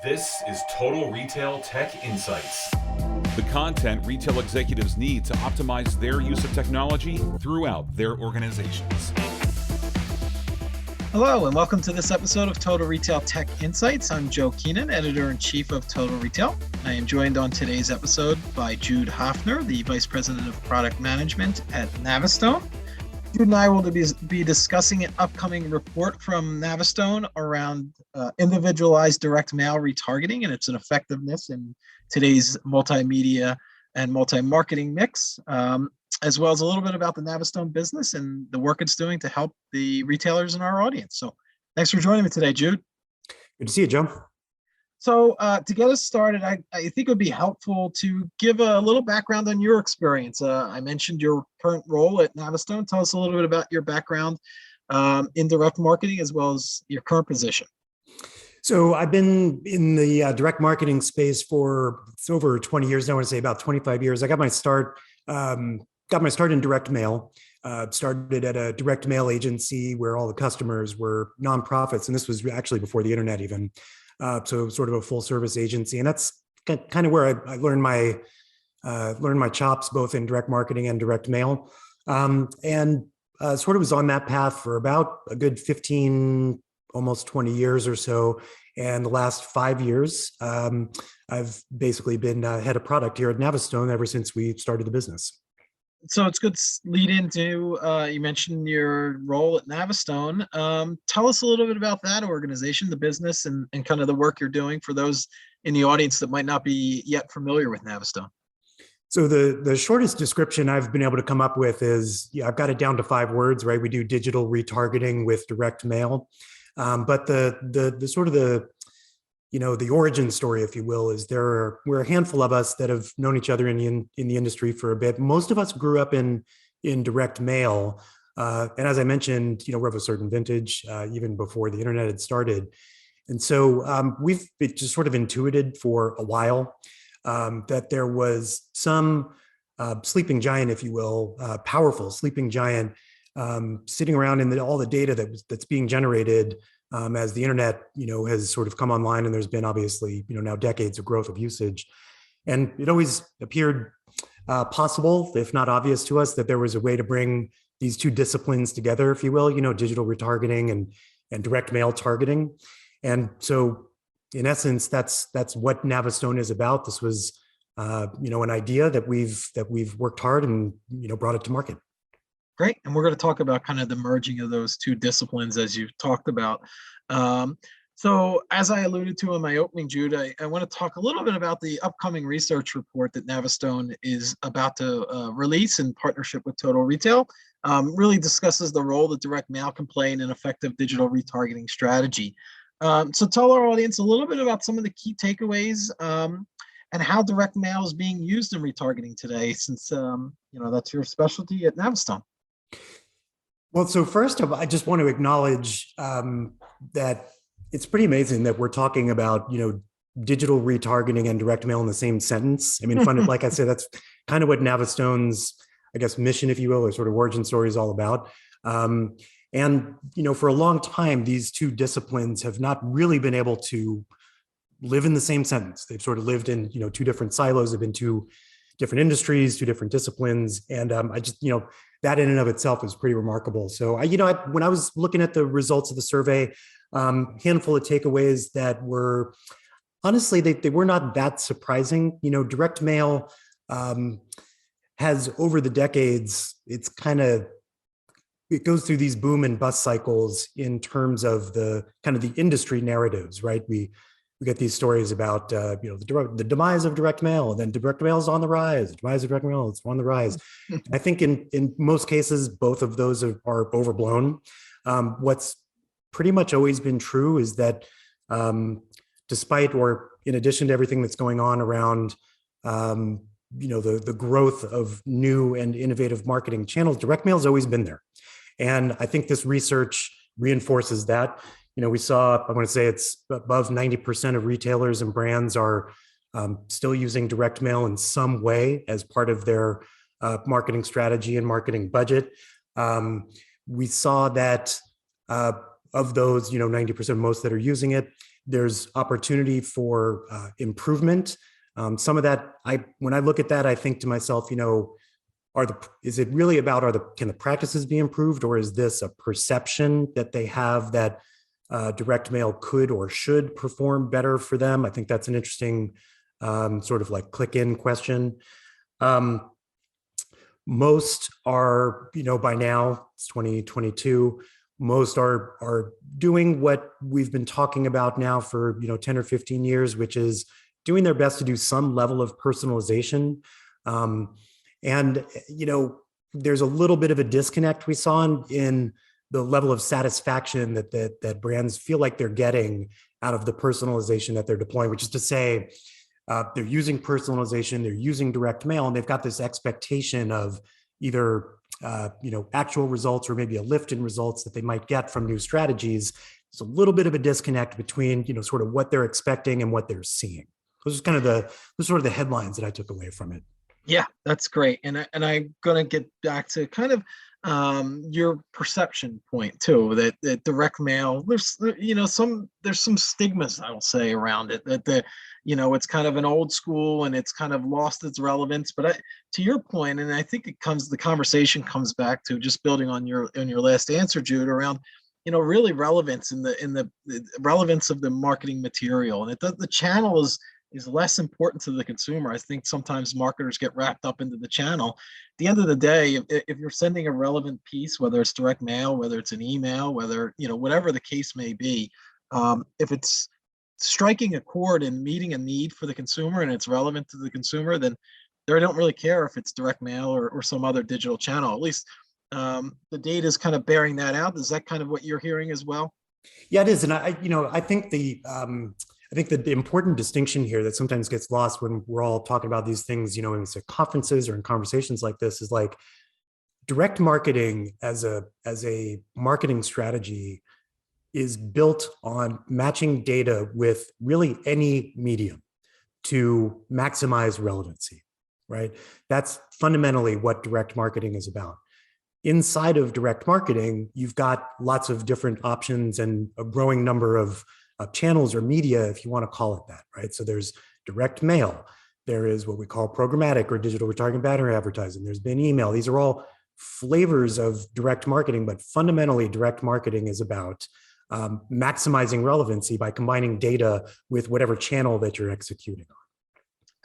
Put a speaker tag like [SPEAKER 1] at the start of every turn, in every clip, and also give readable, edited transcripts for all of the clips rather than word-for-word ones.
[SPEAKER 1] This is Total Retail Tech Insights.
[SPEAKER 2] The content retail executives need to optimize their use of technology throughout their organizations.
[SPEAKER 3] Hello, and welcome to this episode of Total Retail Tech Insights. I'm Joe Keenan, Editor-in-Chief of Total Retail. I am joined on today's episode by Jude Hoffner, the Vice President of Product Management at NaviStone. Jude and I will be discussing an upcoming report from NaviStone around individualized direct mail retargeting and its effectiveness in today's multimedia and multi-marketing mix, as well as a little bit about the NaviStone business and the work it's doing to help the retailers in our audience. So thanks for joining me today, Jude.
[SPEAKER 4] Good to see you, Joe.
[SPEAKER 3] So to get us started, I think it would be helpful to give a little background on your experience. I mentioned your current role at NaviStone. Tell us a little bit about your background in direct marketing as well as your current position.
[SPEAKER 4] So I've been in the direct marketing space for over 20 years now. I want to say about 25 years. I got my start in direct mail. Started at a direct mail agency where all the customers were nonprofits, and this was actually before the internet even. So sort of a full service agency, and that's kind of where I learned my chops both in direct marketing and direct mail, and sort of was on that path for about a good 15, almost 20 years or so. And the last 5 years, I've basically been head of product here at NaviStone ever since we started the business.
[SPEAKER 3] So it's good to lead into, you mentioned your role at NaviStone. Tell us a little bit about that organization, the business, and kind of the work you're doing for those in the audience that might not be yet familiar with NaviStone.
[SPEAKER 4] So the shortest description I've been able to come up with is, I've got it down to 5 words, right? We do digital retargeting with direct mail. But the sort of the origin story, if you will, is we're a handful of us that have known each other in the industry for a bit. Most of us grew up in direct mail. And as I mentioned, we're of a certain vintage, even before the internet had started. And so we've just sort of intuited for a while that there was some sleeping giant, if you will, powerful sleeping giant sitting around in all the data that's being generated as the internet, has sort of come online, and there's been obviously, now decades of growth of usage. And it always appeared possible, if not obvious to us, that there was a way to bring these two disciplines together, if you will, digital retargeting and direct mail targeting. And so in essence, that's what NaviStone is about. This was, an idea that we've worked hard and, brought it to market.
[SPEAKER 3] Great. And we're going to talk about kind of the merging of those two disciplines as you've talked about. So as I alluded to in my opening, Jude, I want to talk a little bit about the upcoming research report that NaviStone is about to release in partnership with Total Retail. Really discusses the role that direct mail can play in an effective digital retargeting strategy. So tell our audience a little bit about some of the key takeaways and how direct mail is being used in retargeting today, since that's your specialty at NaviStone.
[SPEAKER 4] Well, so first of all, I just want to acknowledge that it's pretty amazing that we're talking about, digital retargeting and direct mail in the same sentence. I mean, like I said, that's kind of what NaviStone's, I guess, mission, if you will, or sort of origin story is all about. And, for a long time, these two disciplines have not really been able to live in the same sentence. They've sort of lived in, two different silos. They've been two different industries, two different disciplines. And I just, that in and of itself is pretty remarkable. So when I was looking at the results of the survey, handful of takeaways that were, honestly, they were not that surprising. Direct mail has, over the decades, it goes through these boom and bust cycles in terms of the kind of the industry narratives, right? We get these stories about the demise of direct mail, and then direct mail is on the rise. The demise of direct mail is on the rise. I think in most cases, both of those are overblown. What's pretty much always been true is that despite, or in addition to everything that's going on around the growth of new and innovative marketing channels, direct mail has always been there. And I think this research reinforces that. We saw, I want to say it's above 90% of retailers and brands are still using direct mail in some way as part of their marketing strategy and marketing budget. We saw that of those, 90% most that are using it, There's opportunity for improvement. Some of that, when I look at that, I think to myself, is it really about can the practices be improved, or is this a perception that they have that direct mail could or should perform better for them? I think that's an interesting sort of like click-in question. Most are, by now, it's 2022, most are doing what we've been talking about now for 10 or 15 years, which is doing their best to do some level of personalization. And there's a little bit of a disconnect we saw in the level of satisfaction that brands feel like they're getting out of the personalization that they're deploying, which is to say, they're using personalization, they're using direct mail, and they've got this expectation of either actual results or maybe a lift in results that they might get from new strategies. There's a little bit of a disconnect between sort of what they're expecting and what they're seeing. Those are kind of the headlines that I took away from it.
[SPEAKER 3] Yeah, that's great. And I'm going to get back to kind of your perception point too, that direct mail, there's some stigmas, I will say, around it, that it's kind of an old school and it's kind of lost its relevance. But to your point, and I think the conversation comes back to just building on your last answer, Jude, around really relevance in the relevance of the marketing material, and the channel is less important to the consumer. I think sometimes marketers get wrapped up into the channel. At the end of the day, if you're sending a relevant piece, whether it's direct mail, whether it's an email, whether, whatever the case may be, if it's striking a chord and meeting a need for the consumer and it's relevant to the consumer, then they don't really care if it's direct mail or some other digital channel. At least the data is kind of bearing that out. Is that kind of what you're hearing as well?
[SPEAKER 4] Yeah, it is. And I think I think the important distinction here that sometimes gets lost when we're all talking about these things, in conferences or in conversations like this, is like direct marketing as a marketing strategy is built on matching data with really any medium to maximize relevancy, right? That's fundamentally what direct marketing is about. Inside of direct marketing, you've got lots of different options and a growing number of channels or media, if you want to call it that, right? So there's direct mail. There is what we call programmatic or digital retargeting banner advertising. There's been email. These are all flavors of direct marketing, but fundamentally direct marketing is about maximizing relevancy by combining data with whatever channel that you're executing on.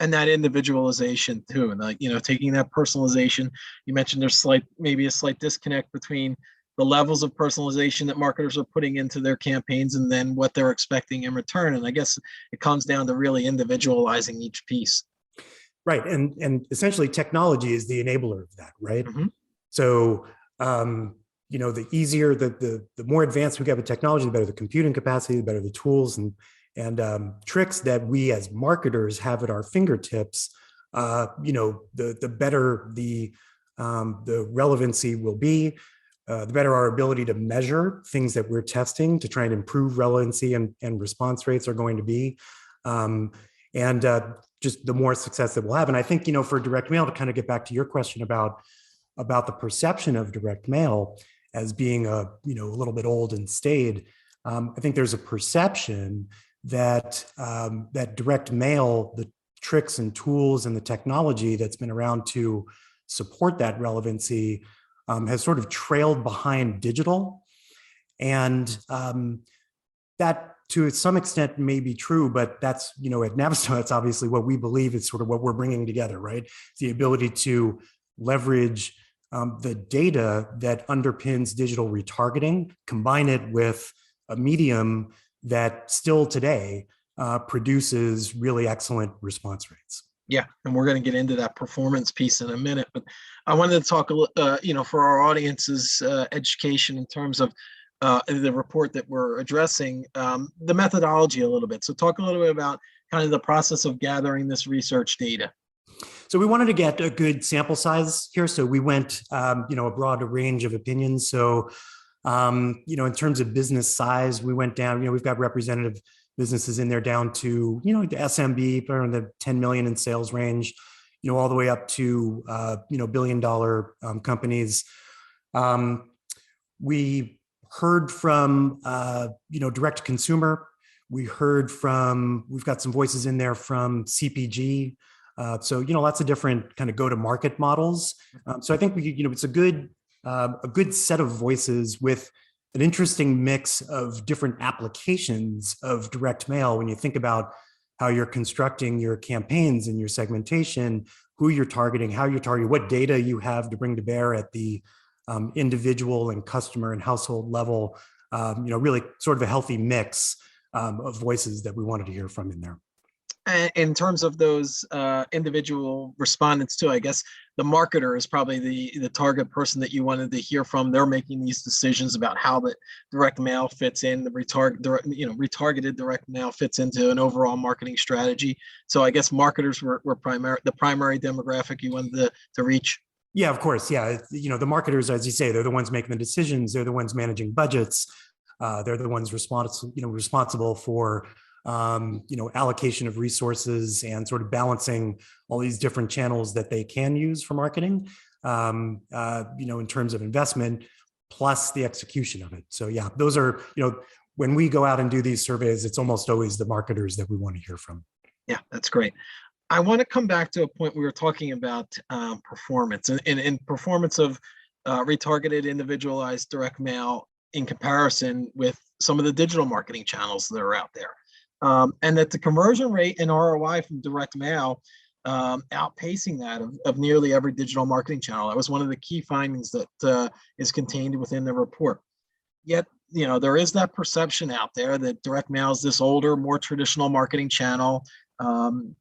[SPEAKER 3] And that individualization too, and taking that personalization. You mentioned there's maybe a slight disconnect between the levels of personalization that marketers are putting into their campaigns and then what they're expecting in return. And I guess it comes down to really individualizing each piece.
[SPEAKER 4] Right. And essentially technology is the enabler of that, right?
[SPEAKER 3] Mm-hmm.
[SPEAKER 4] So, the easier, the more advanced we get with technology, the better the computing capacity, the better the tools and tricks that we as marketers have at our fingertips, the better the relevancy will be. The better our ability to measure things that we're testing to try and improve relevancy and response rates are going to be. Just the more success that we'll have. And I think, for direct mail, to kind of get back to your question about the perception of direct mail as being a little bit old and staid, I think there's a perception that direct mail, the tricks and tools and the technology that's been around to support that relevancy has sort of trailed behind digital. And that to some extent may be true, but that's, at NaviStone, that's obviously what we believe is sort of what we're bringing together, right? It's the ability to leverage the data that underpins digital retargeting, combine it with a medium that still today produces really excellent response rates.
[SPEAKER 3] Yeah, and we're going to get into that performance piece in a minute, but I wanted to talk a little, for our audience's education in terms of the report that we're addressing, the methodology a little bit. So talk a little bit about kind of the process of gathering this research data.
[SPEAKER 4] So we wanted to get a good sample size here. So we went, a broad range of opinions. So, in terms of business size, we went down, we've got representative businesses in there down to, the SMB, around the 10 million in sales range, all the way up to, $1 billion companies. We heard from, direct consumer. we've got some voices in there from CPG. So, lots of different kind of go-to-market models. So I think it's a good set of voices with an interesting mix of different applications of direct mail. When you think about how you're constructing your campaigns and your segmentation, who you're targeting, how you're targeting, what data you have to bring to bear at the individual and customer and household level, really sort of a healthy mix of voices that we wanted to hear from in there.
[SPEAKER 3] In terms of those individual respondents too, I guess the marketer is probably the target person that you wanted to hear from. They're making these decisions about how the direct mail fits in, retargeted direct mail fits into an overall marketing strategy. So I guess marketers were the primary demographic you wanted to reach.
[SPEAKER 4] Yeah, of course. Yeah, the marketers, as you say, they're the ones making the decisions. They're the ones managing budgets. They're the ones responsible for allocation of resources and sort of balancing all these different channels that they can use for marketing, in terms of investment, plus the execution of it. So yeah, those are, when we go out and do these surveys, it's almost always the marketers that we want to hear from.
[SPEAKER 3] Yeah, that's great. I want to come back to a point we were talking about performance and performance of retargeted individualized direct mail in comparison with some of the digital marketing channels that are out there. And that the conversion rate and ROI from direct mail outpacing that of nearly every digital marketing channel. That was one of the key findings that is contained within the report. Yet, there is that perception out there that direct mail is this older, more traditional marketing channel,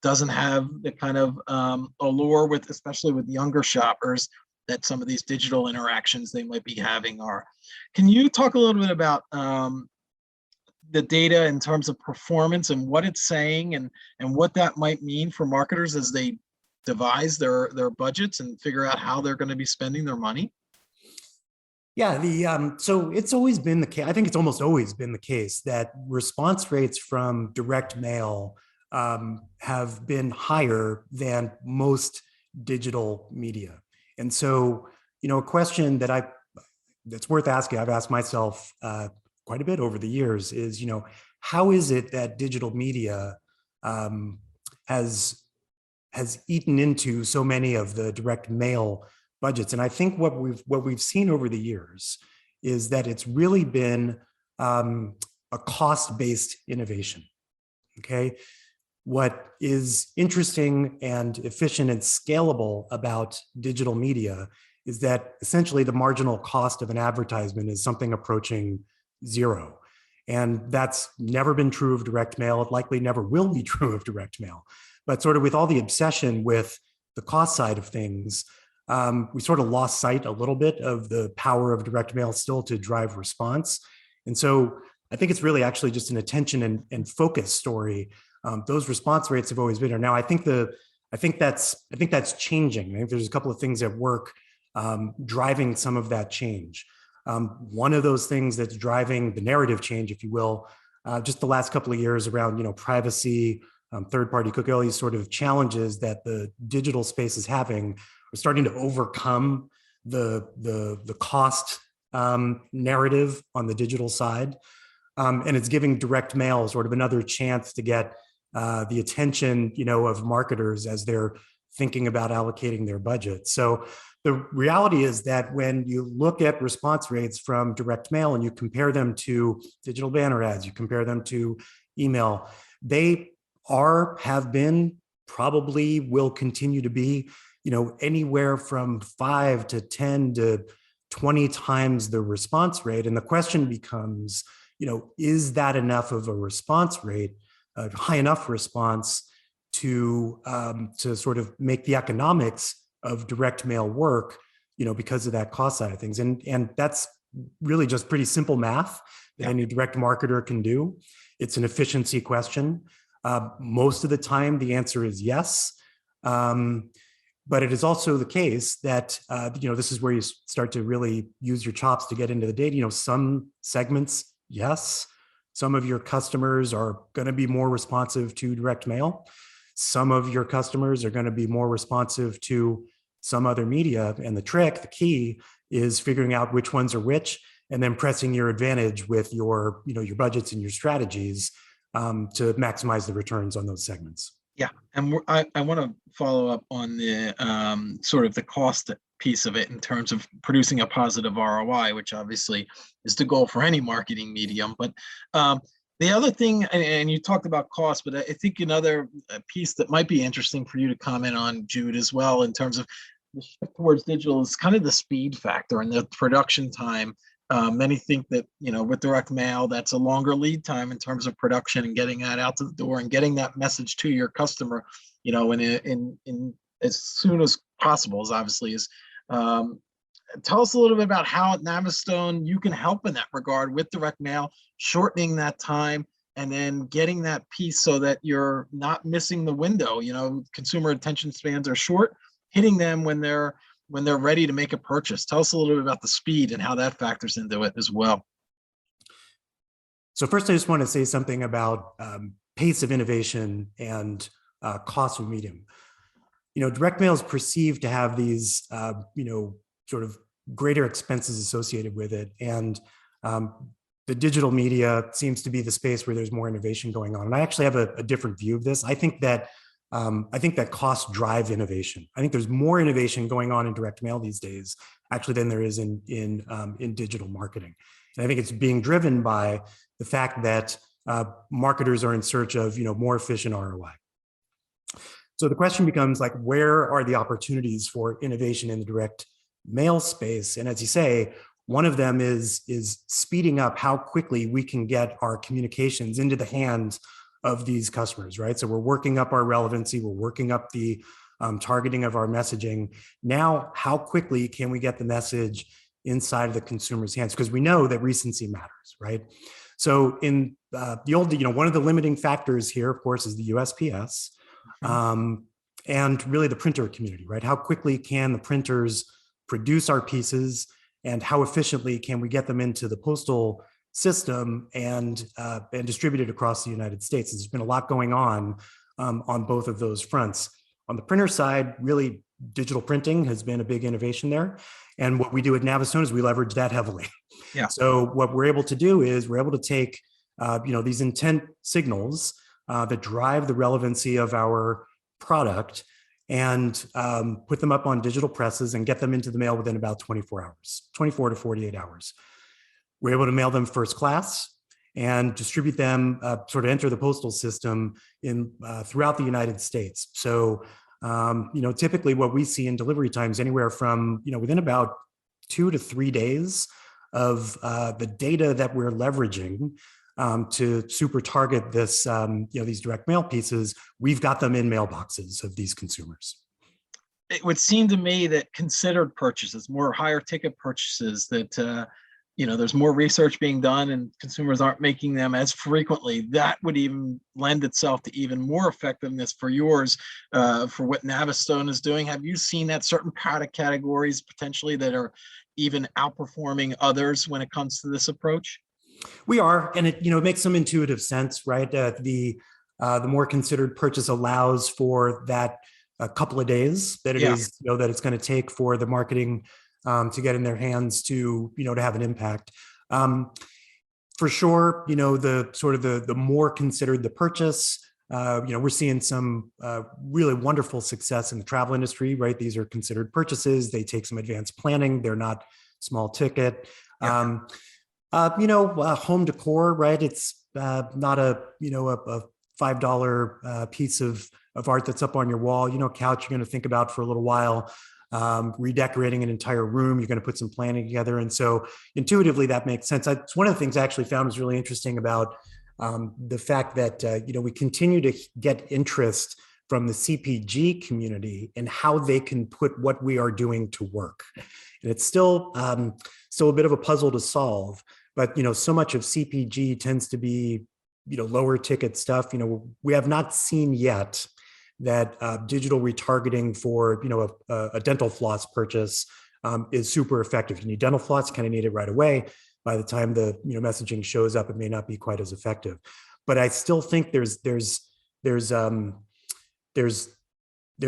[SPEAKER 3] doesn't have the kind of allure especially with younger shoppers that some of these digital interactions they might be having are. Can you talk a little bit about the data in terms of performance and what it's saying and what that might mean for marketers as they devise their budgets and figure out how they're going to be spending their money?
[SPEAKER 4] Yeah, so it's always been the case. I think it's almost always been the case that response rates from direct mail have been higher than most digital media. And so, a question that's worth asking, I've asked myself quite a bit over the years is, how is it that digital media has eaten into so many of the direct mail budgets? And I think what we've seen over the years is that it's really been a cost-based innovation. Okay, what is interesting and efficient and scalable about digital media is that essentially the marginal cost of an advertisement is something approaching zero. And that's never been true of direct mail. It likely never will be true of direct mail. But sort of with all the obsession with the cost side of things, we sort of lost sight a little bit of the power of direct mail still to drive response. And so I think it's really actually just an attention and focus story. Those response rates have always been there. Now, I think that's changing. I think there's a couple of things at work driving some of that change. One of those things that's driving the narrative change, if you will, just the last couple of years around privacy, third-party cookie, all these sort of challenges that the digital space is having, are starting to overcome the cost narrative on the digital side, and it's giving direct mail sort of another chance to get the attention of marketers as they're thinking about allocating their budget. So the reality is that when you look at response rates from direct mail and you compare them to digital banner ads, you compare them to email, they have been, probably will continue to be, anywhere from 5 to 10 to 20 times the response rate. And the question becomes, is that enough of a response rate, a high enough response to sort of make the economics of direct mail work, because of that cost side of things. And that's really just pretty simple math that any direct marketer can do. It's an efficiency question. Most of the time, the answer is yes. But it is also the case that, this is where you start to really use your chops to get into the data. Some segments, yes. Some of your customers are going to be more responsive to direct mail. Some of your customers are going to be more responsive to some other media. And the key is figuring out which ones are which, and then pressing your advantage with your, your budgets and your strategies to maximize the returns on those segments.
[SPEAKER 3] Yeah, and I want to follow up on the sort of the cost piece of it in terms of producing a positive ROI, which obviously is the goal for any marketing medium. But the other thing, and you talked about cost, but I think another piece that might be interesting for you to comment on, Jude, as well, in terms of the shift towards digital is kind of the speed factor and the production time. Many think that, with direct mail, that's a longer lead time in terms of production and getting that out to the door and getting that message to your customer, in as soon as possible, as obviously is. Tell us a little bit about how at NaviStone you can help in that regard with direct mail, shortening that time and then getting that piece so that you're not missing the window. Consumer attention spans are short, hitting them when they're ready to make a purchase. Tell us a little bit about the speed and how that factors into it as well.
[SPEAKER 4] So first, I just want to say something about pace of innovation and cost of medium. Direct mail is perceived to have these, sort of greater expenses associated with it. And the digital media seems to be the space where there's more innovation going on. And I actually have a different view of this. I think that costs drive innovation. I think there's more innovation going on in direct mail these days, actually, than there is in digital marketing. And I think it's being driven by the fact that marketers are in search of more efficient ROI. So the question becomes like, where are the opportunities for innovation in the direct mail space? And as you say, one of them is speeding up how quickly we can get our communications into the hands of these customers, right? So we're working up our relevancy, we're working up the targeting of our messaging. Now, how quickly can we get the message inside of the consumer's hands? Because we know that recency matters, right? So in the old, one of the limiting factors here, of course, is the USPS and really the printer community, right? How quickly can the printers produce our pieces and how efficiently can we get them into the postal system and distributed across the United States? There's been a lot going on both of those fronts. On the printer side, really digital printing has been a big innovation there. And what we do at NaviStone is we leverage that heavily. Yeah. So what we're able to do is we're able to take these intent signals that drive the relevancy of our product and put them up on digital presses and get them into the mail within about 24 to 48 hours. We're able to mail them first class and distribute them, sort of enter the postal system throughout the United States. So, typically what we see in delivery times anywhere from, within about 2 to 3 days of the data that we're leveraging to super target this, these direct mail pieces, we've got them in mailboxes of these consumers.
[SPEAKER 3] It would seem to me that considered purchases, more higher ticket purchases, that there's more research being done and consumers aren't making them as frequently. That would even lend itself to even more effectiveness for yours, for what NaviStone is doing. Have you seen that certain product categories potentially that are even outperforming others when it comes to this approach?
[SPEAKER 4] We are, and it makes some intuitive sense, right? The more considered purchase allows for that a couple of days that it is, that it's going to take for the marketing to get in their hands to have an impact. For sure, the sort of the more considered the purchase, we're seeing some really wonderful success in the travel industry, right? These are considered purchases. They take some advanced planning. They're not small ticket. Home decor, right? It's not a $5 piece of art that's up on your wall, couch you're going to think about for a little while. Redecorating an entire room, you're going to put some planning together. And so intuitively that makes sense. It's one of the things I actually found was really interesting about the fact that, we continue to get interest from the CPG community and how they can put what we are doing to work. And it's still a bit of a puzzle to solve, but, so much of CPG tends to be, lower ticket stuff. We have not seen yet that digital retargeting for a dental floss purchase is super effective. You need dental floss, kind of need it right away. By the time the messaging shows up, it may not be quite as effective. But I still think there's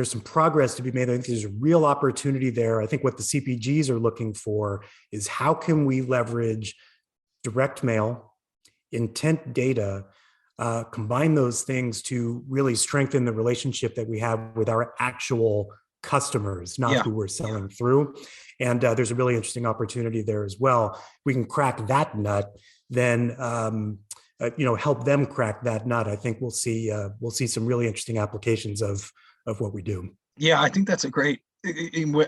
[SPEAKER 4] some progress to be made. I think there's a real opportunity there. I think what the CPGs are looking for is how can we leverage direct mail, intent data combine those things to really strengthen the relationship that we have with our actual customers, not who we're selling through. And there's a really interesting opportunity there as well. If we can crack that nut, then help them crack that nut. I think we'll see some really interesting applications of what we do.
[SPEAKER 3] Yeah, I think that's a great.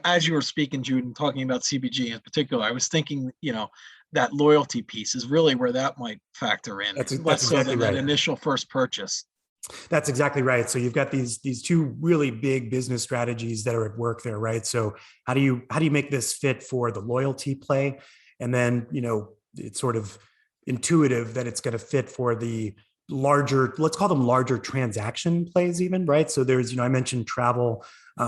[SPEAKER 3] As you were speaking, Jude, and talking about CBG in particular, I was thinking, that loyalty piece is really where that might factor in.
[SPEAKER 4] That's
[SPEAKER 3] less so
[SPEAKER 4] exactly
[SPEAKER 3] than
[SPEAKER 4] right.
[SPEAKER 3] that initial first purchase.
[SPEAKER 4] That's exactly right. So you've got these two really big business strategies that are at work there, right? So how do you make this fit for the loyalty play? And then, it's sort of intuitive that it's going to fit for the larger, let's call them larger transaction plays even, right? So there's, I mentioned travel.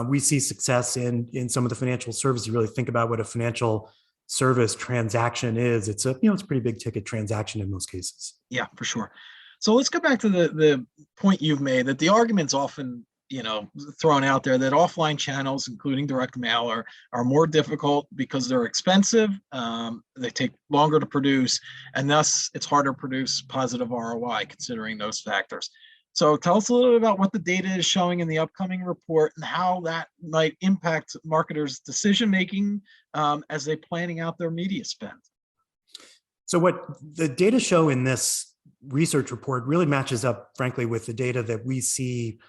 [SPEAKER 4] We see success in some of the financial services. You really think about what a financial service transaction is. It's a pretty big ticket transaction in most cases.
[SPEAKER 3] Yeah, for sure. So let's go back to the point you've made that the argument's often, thrown out there that offline channels, including direct mail, are more difficult because they're expensive. They take longer to produce, and thus it's harder to produce positive ROI considering those factors. So tell us a little bit about what the data is showing in the upcoming report and how that might impact marketers' decision-making as they're planning out their media spend.
[SPEAKER 4] So what the data show in this research report really matches up, frankly, with the data that we see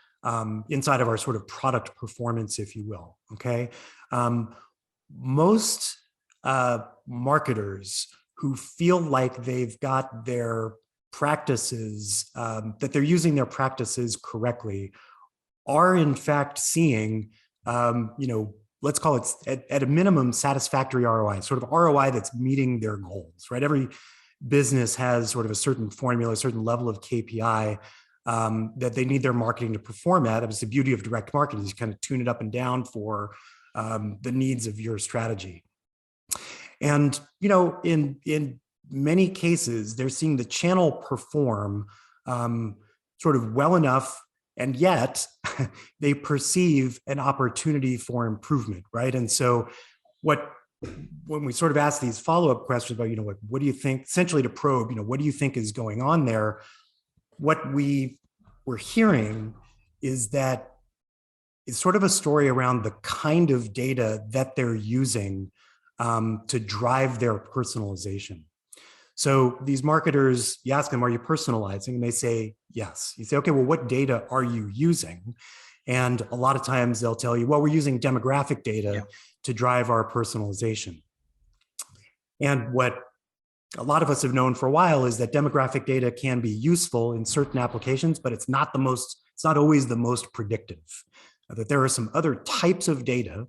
[SPEAKER 4] inside of our sort of product performance, if you will, okay? Most marketers who feel like they've got their practices, that they're using their practices correctly, are in fact seeing, let's call it at a minimum satisfactory ROI, sort of ROI that's meeting their goals, right? Every business has sort of a certain formula, a certain level of KPI that they need their marketing to perform at. It's the beauty of direct marketing, is you kind of tune it up and down for the needs of your strategy. And, in many cases, they're seeing the channel perform sort of well enough, and yet they perceive an opportunity for improvement, right? And so when we sort of ask these follow-up questions about, what do you think, essentially to probe, what do you think is going on there? What we're hearing is that it's sort of a story around the kind of data that they're using to drive their personalization. So these marketers, you ask them, are you personalizing? And they say, yes. You say, okay, well, what data are you using? And a lot of times they'll tell you, well, we're using demographic data to drive our personalization. And what a lot of us have known for a while is that demographic data can be useful in certain applications, but it's not always the most predictive. That there are some other types of data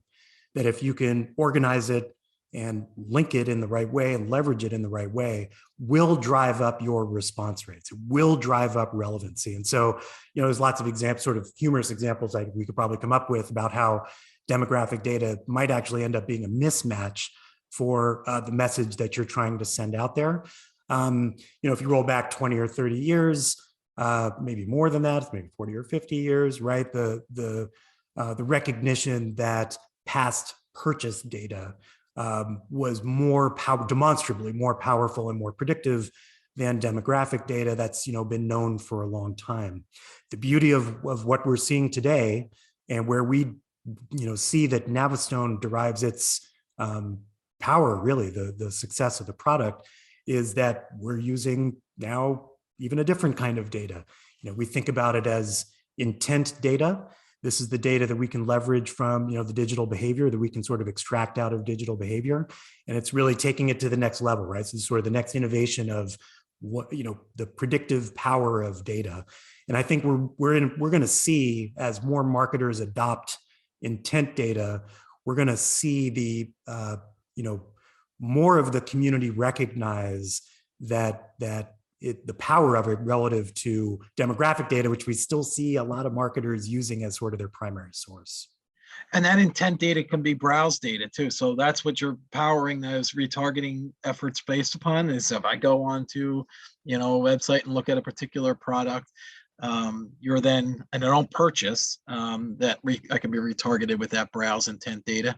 [SPEAKER 4] that if you can organize it and link it in the right way and leverage it in the right way, will drive up your response rates. It will drive up relevancy. And so, there's lots of examples, sort of humorous examples we could probably come up with about how demographic data might actually end up being a mismatch for the message that you're trying to send out there. If you roll back 20 or 30 years, maybe more than that, maybe 40 or 50 years, right? The recognition that past purchase data was demonstrably more powerful and more predictive than demographic data that's been known for a long time. The beauty of what we're seeing today, and where we see that NaviStone derives its power, really the success of the product, is that we're using now even a different kind of data. We think about it as intent data. This is the data that we can leverage from the digital behavior that we can sort of extract out of digital behavior, and it's really taking it to the next level, right? So it's sort of the next innovation of what the predictive power of data. And I think we're going to see, as more marketers adopt intent data, we're going to see the more of the community recognize that the power of it relative to demographic data, which we still see a lot of marketers using as sort of their primary source.
[SPEAKER 3] And that intent data can be browse data too. So that's what you're powering those retargeting efforts based upon, is if I go on to, a website and look at a particular product, you're then, and I don't purchase, I can be retargeted with that browse intent data.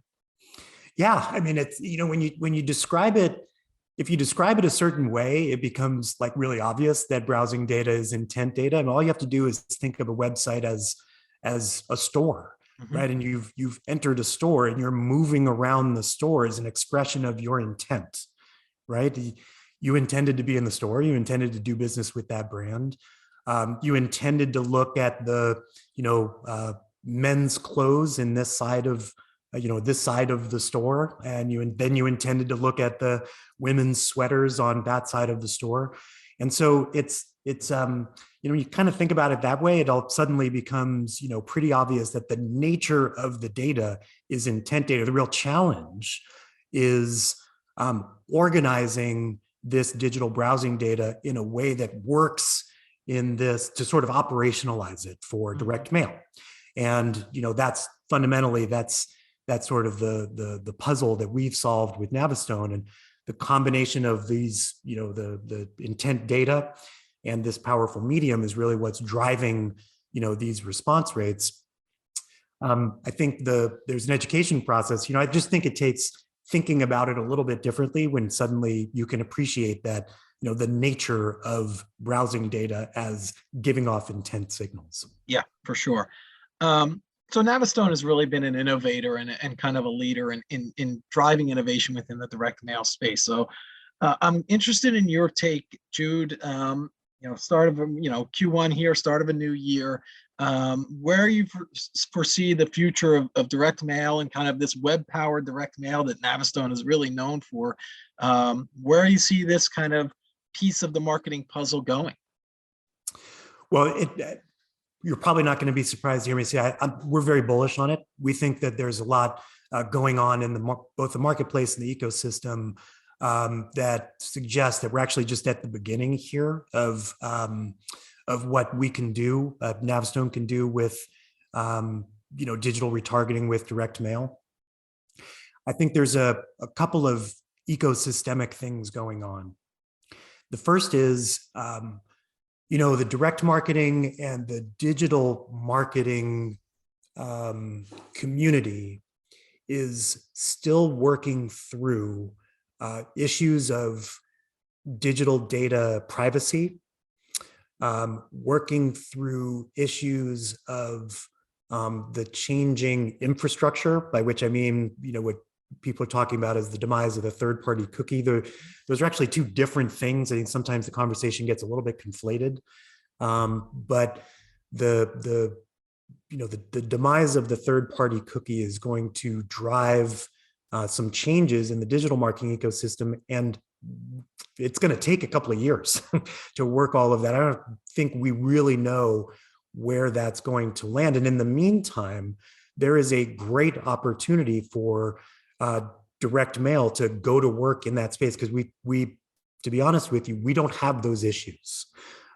[SPEAKER 4] Yeah, I mean, it's, when you describe it if you describe it a certain way, it becomes like really obvious that browsing data is intent data. And all you have to do is think of a website as a store, right? And you've entered a store and you're moving around the store as an expression of your intent, right? You intended to be in the store. You intended to do business with that brand. You intended to look at the, men's clothes in this side of, this side of the store, and then you intended to look at the women's sweaters on that side of the store. And so it's you kind of think about it that way, it all suddenly becomes, pretty obvious that the nature of the data is intent data. The real challenge is organizing this digital browsing data in a way that works in this to sort of operationalize it for direct mail. And, that's fundamentally, that's sort of the puzzle that we've solved with NaviStone. And the combination of these, the intent data and this powerful medium is really what's driving, these response rates. I think there's an education process. I just think it takes thinking about it a little bit differently when suddenly you can appreciate that, the nature of browsing data as giving off intent signals.
[SPEAKER 3] Yeah, for sure. So NaviStone has really been an innovator and kind of a leader in driving innovation within the direct mail space. So I'm interested in your take, Jude. Start of Q1 here, start of a new year. Where you foresee the future of direct mail and kind of this web-powered direct mail that NaviStone is really known for. Where you see this kind of piece of the marketing puzzle going?
[SPEAKER 4] Well, you're probably not going to be surprised to hear me say we're very bullish on it. We think that there's a lot going on in both the marketplace and the ecosystem that suggests that we're actually just at the beginning here of what we can do, NaviStone can do with digital retargeting with direct mail. I think there's a couple of ecosystemic things going on. The first is the direct marketing and the digital marketing community is still working through issues of digital data privacy, working through issues of the changing infrastructure, by which I mean, what people are talking about as the demise of the third-party cookie. Those are actually two different things. I think sometimes the conversation gets a little bit conflated, but the demise of the third-party cookie is going to drive some changes in the digital marketing ecosystem, and it's going to take a couple of years to work all of that. I don't think we really know where that's going to land. And in the meantime, there is a great opportunity for direct mail to go to work in that space, because we, to be honest with you, we don't have those issues.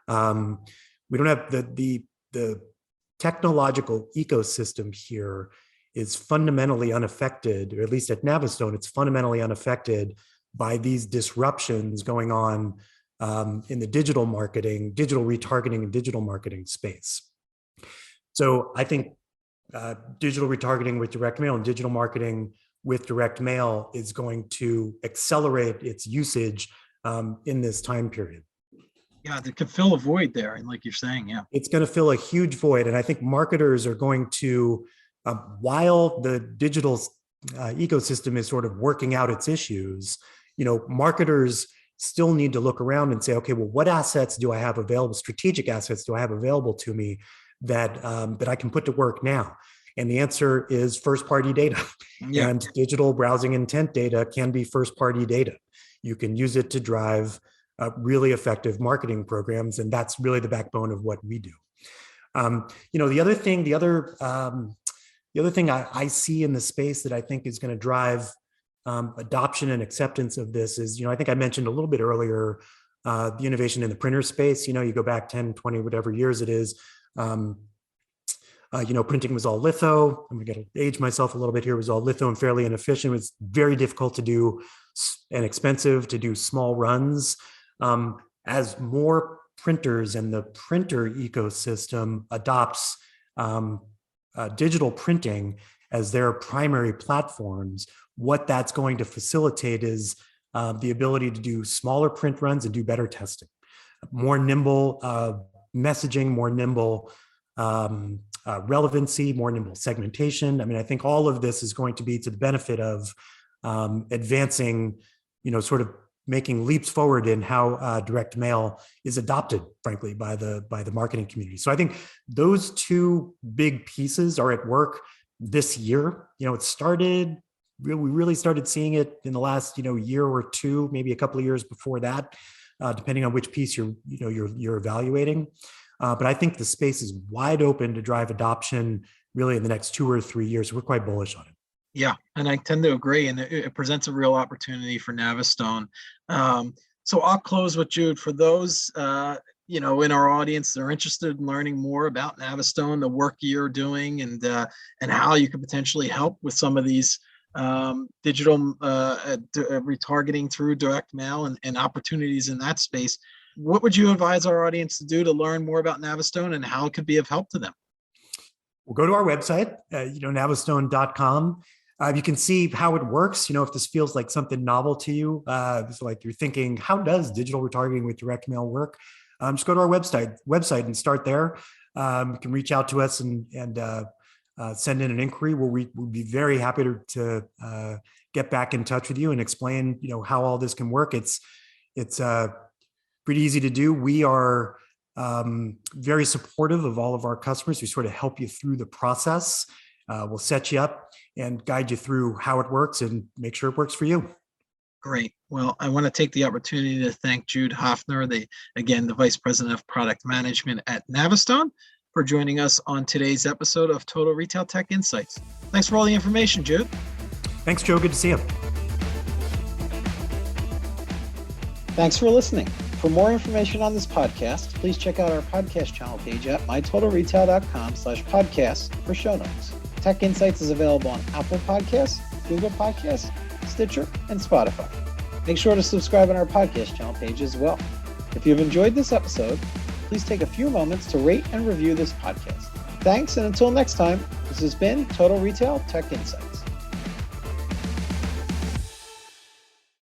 [SPEAKER 4] We don't have the technological ecosystem here is fundamentally unaffected, or at least at NaviStone, it's fundamentally unaffected by these disruptions going on in the digital marketing, digital retargeting, and digital marketing space. So I think digital retargeting with direct mail and digital marketing with direct mail is going to accelerate its usage in this time period.
[SPEAKER 3] Yeah, it could fill a void there. And like you're saying, yeah.
[SPEAKER 4] It's going to fill a huge void. And I think marketers are going to, while the digital ecosystem is sort of working out its issues, marketers still need to look around and say, okay, well, what assets do I have available? Strategic assets do I have available to me that I can put to work now? And the answer is first-party data. Yeah. And digital browsing intent data can be first-party data. You can use it to drive really effective marketing programs, and that's really the backbone of what we do. The other thing I see in the space that I think is going to drive adoption and acceptance of this is, I think I mentioned a little bit earlier, the innovation in the printer space. You go back 10, 20, whatever years it is. Printing was all litho. I'm going to age myself a little bit here. It was all litho and fairly inefficient. It was very difficult to do and expensive to do small runs. As more printers and the printer ecosystem adopts digital printing as their primary platforms, what that's going to facilitate is the ability to do smaller print runs and do better testing, more nimble messaging, more nimble relevancy, more nimble segmentation. I mean, I think all of this is going to be to the benefit of advancing, sort of making leaps forward in how direct mail is adopted, frankly, by the marketing community. So I think those two big pieces are at work this year. It started. We really started seeing it in the last year or two, maybe a couple of years before that, depending on which piece you're evaluating. But I think the space is wide open to drive adoption really in the next 2 or 3 years. We're quite bullish on it.
[SPEAKER 3] Yeah, and I tend to agree, and it presents a real opportunity for NaviStone. So I'll close with Jude. For those in our audience that are interested in learning more about NaviStone, the work you're doing, and how you could potentially help with some of these digital retargeting through direct mail and opportunities in that space, what would you advise our audience to do to learn more about NaviStone and how it could be of help to them?
[SPEAKER 4] Well, go to our website, navistone.com. You can see how it works. If this feels like something novel to you, so like you're thinking, how does digital retargeting with direct mail work? Just go to our website and start there. You can reach out to us and send in an inquiry where we'll be very happy to get back in touch with you and explain, how all this can work. It's pretty easy to do. We are very supportive of all of our customers. We sort of help you through the process. We'll set you up and guide you through how it works and make sure it works for you.
[SPEAKER 3] Great. Well, I want to take the opportunity to thank Jude Hoffner, the Vice President of Product Management at NaviStone, for joining us on today's episode of Total Retail Tech Insights. Thanks for all the information, Jude.
[SPEAKER 4] Thanks, Joe. Good to see you.
[SPEAKER 3] Thanks for listening. For more information on this podcast, please check out our podcast channel page at mytotalretail.com/podcasts for show notes. Tech Insights is available on Apple Podcasts, Google Podcasts, Stitcher, and Spotify. Make sure to subscribe on our podcast channel page as well. If you've enjoyed this episode, please take a few moments to rate and review this podcast. Thanks, and until next time, this has been Total Retail Tech Insights.